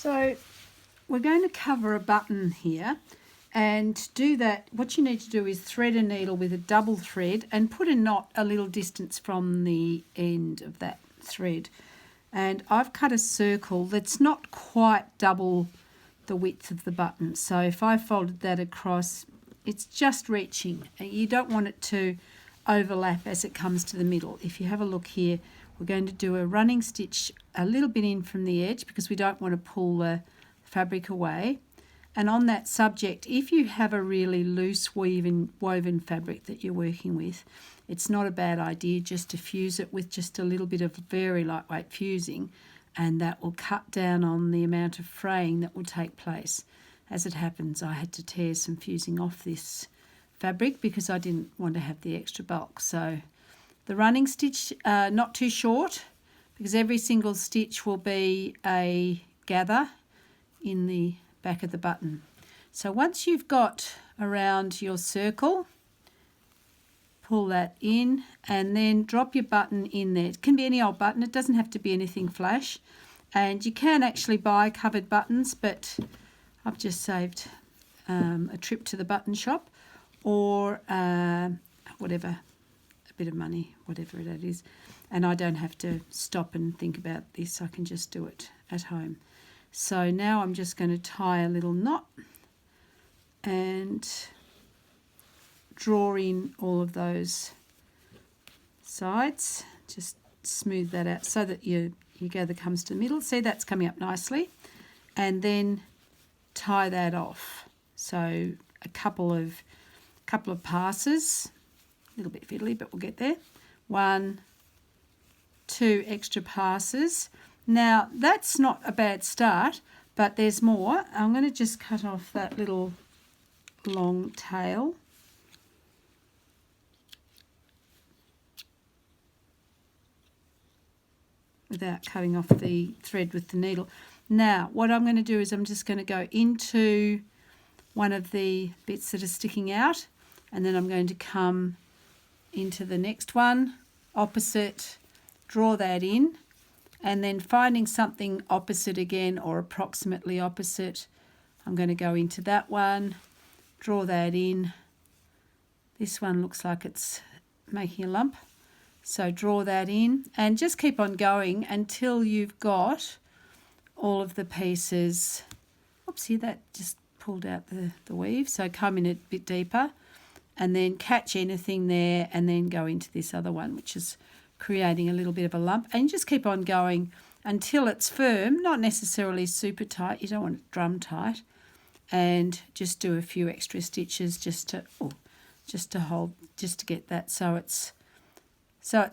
So we're going to cover a button here, and to do that what you need to do is thread a needle with a double thread and put a knot a little distance from the end of that thread. And I've cut a circle that's not quite double the width of the button, so if I folded that across, it's just reaching. You don't want it to overlap as it comes to the middle. If you have a look here, we're going to do a running stitch a little bit in from the edge because we don't want to pull the fabric away. And on that subject, if you have a really loose woven fabric that you're working with, it's not a bad idea just to fuse it with just a little bit of very lightweight fusing, and that will cut down on the amount of fraying that will take place. As it happens, I had to tear some fusing off this fabric because I didn't want to have the extra bulk. So the running stitch, not too short, because every single stitch will be a gather in the back of the button. So once you've got around your circle, pull that in and then drop your button in there. It can be any old button, it doesn't have to be anything flash. And you can actually buy covered buttons, but I've just saved a trip to the button shop, or whatever, a bit of money, whatever that is. And I don't have to stop and think about this, I can just do it at home. So now I'm just going to tie a little knot and draw in all of those sides. Just smooth that out so that your gather comes to the middle. See, that's coming up nicely. And then tie that off. So a couple of passes, a little bit fiddly, but we'll get there. 1, 2 extra passes. Now that's not a bad start, but there's more. I'm going to just cut off that little long tail. Without cutting off the thread with the needle. Now what I'm going to do is I'm just going to go into one of the bits that are sticking out, and then I'm going to come into the next one, opposite, draw that in, and then finding something opposite again or approximately opposite, I'm going to go into that one, draw that in. This one looks like it's making a lump. So draw that in and just keep on going until you've got all of the pieces. Oopsie, that just pulled out the weave. So come in a bit deeper and then catch anything there and then go into this other one, which is creating a little bit of a lump. And just keep on going until it's firm, not necessarily super tight. You don't want it drum tight. And just do a few extra stitches just to get that so it's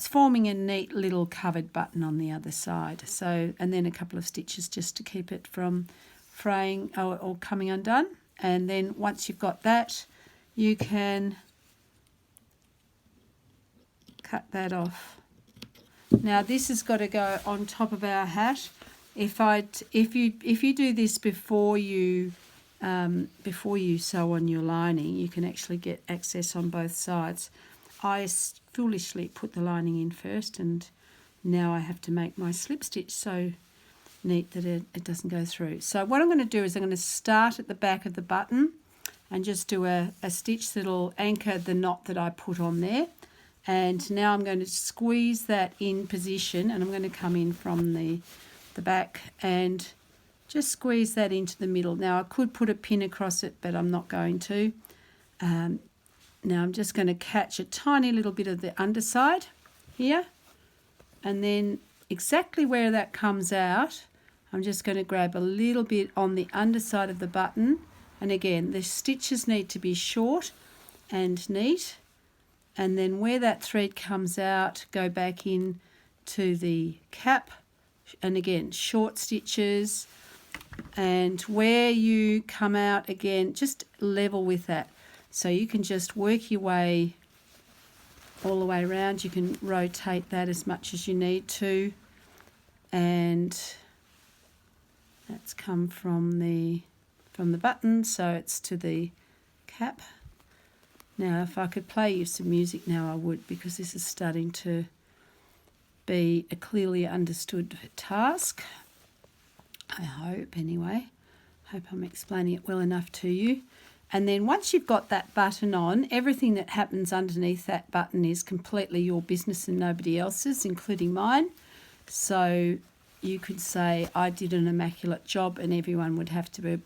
forming a neat little covered button on the other side. So, and then a couple of stitches just to keep it from fraying or coming undone. And then once you've got that, you can cut that off. Now this has got to go on top of our hat. If you do this before you sew on your lining, you can actually get access on both sides. I foolishly put the lining in first, and now I have to make my slip stitch so neat that it doesn't go through. So what I'm going to do is I'm going to start at the back of the button and just do a stitch that'll anchor the knot that I put on there. And now I'm going to squeeze that in position, and I'm going to come in from the back and just squeeze that into the middle. Now I could put a pin across it, but I'm not going to. Now I'm just going to catch a tiny little bit of the underside here, and then exactly where that comes out, I'm just going to grab a little bit on the underside of the button. And again, the stitches need to be short and neat. And then where that thread comes out, go back in to the cap. And again, short stitches. And where you come out again, just level with that. So you can just work your way all the way around. You can rotate that as much as you need to. And that's come from the button, so it's to the cap. Now if I could play you some music now I would, because this is starting to be a clearly understood task. I hope anyway. Hope I'm explaining it well enough to you. And then once you've got that button on, everything that happens underneath that button is completely your business and nobody else's, including mine. So you could say, I did an immaculate job, and everyone would have to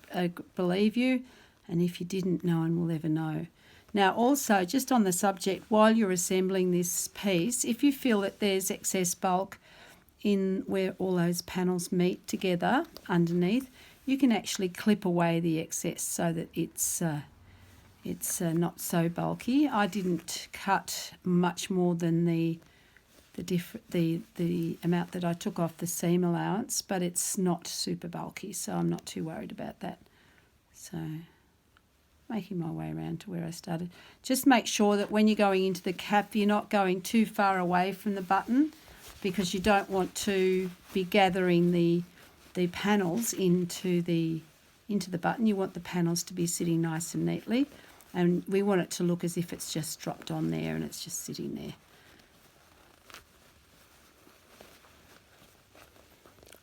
believe you. And if you didn't, no one will ever know. Now also, just on the subject, while you're assembling this piece, if you feel that there's excess bulk in where all those panels meet together underneath, you can actually clip away the excess so that it's not so bulky. I didn't cut much more than the amount that I took off the seam allowance, but it's not super bulky, so I'm not too worried about that. So making my way around to where I started. Just make sure that when you're going into the cap, you're not going too far away from the button, because you don't want to be gathering the panels into the button. You want the panels to be sitting nice and neatly, and we want it to look as if it's just dropped on there and it's just sitting there.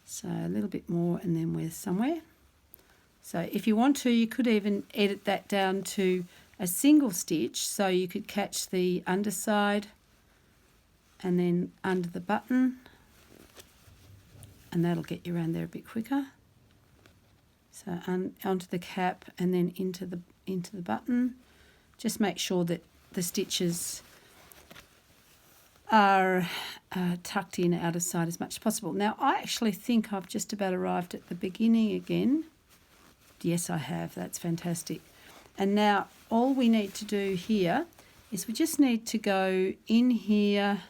So a little bit more, and then we're somewhere. So if you want to, you could even edit that down to a single stitch, so you could catch the underside and then under the button, and that'll get you around there a bit quicker. So onto the cap and then into the button. Just make sure that the stitches are tucked in out of sight as much as possible. Now I actually think I've just about arrived at the beginning again. Yes, I have. That's fantastic. And now all we need to do here is we just need to go in here,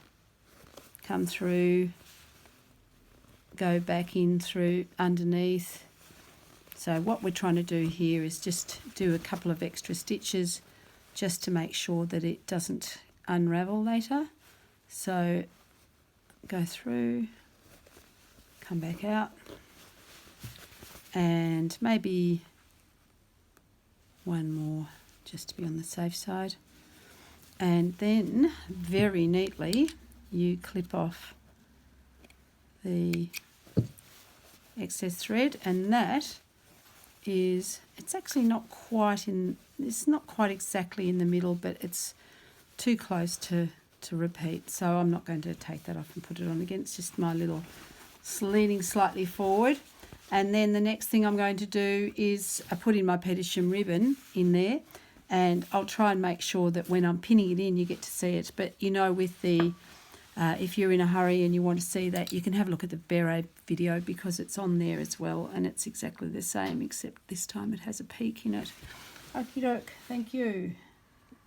come through, go back in through underneath. So what we're trying to do here is just do a couple of extra stitches just to make sure that it doesn't unravel later. So go through, come back out, and maybe one more just to be on the safe side. And then very neatly you clip off the excess thread, and that is, it's actually not quite in, it's not quite exactly in the middle, but it's too close to repeat, so I'm not going to take that off and put it on again. It's just my little leaning slightly forward. And then the next thing I'm going to do is I put in my Petersham ribbon in there, and I'll try and make sure that when I'm pinning it in you get to see it. But you know, with the if you're in a hurry and you want to see that, you can have a look at the Beret video, because it's on there as well, and it's exactly the same, except this time it has a peak in it. Okie doke, thank you.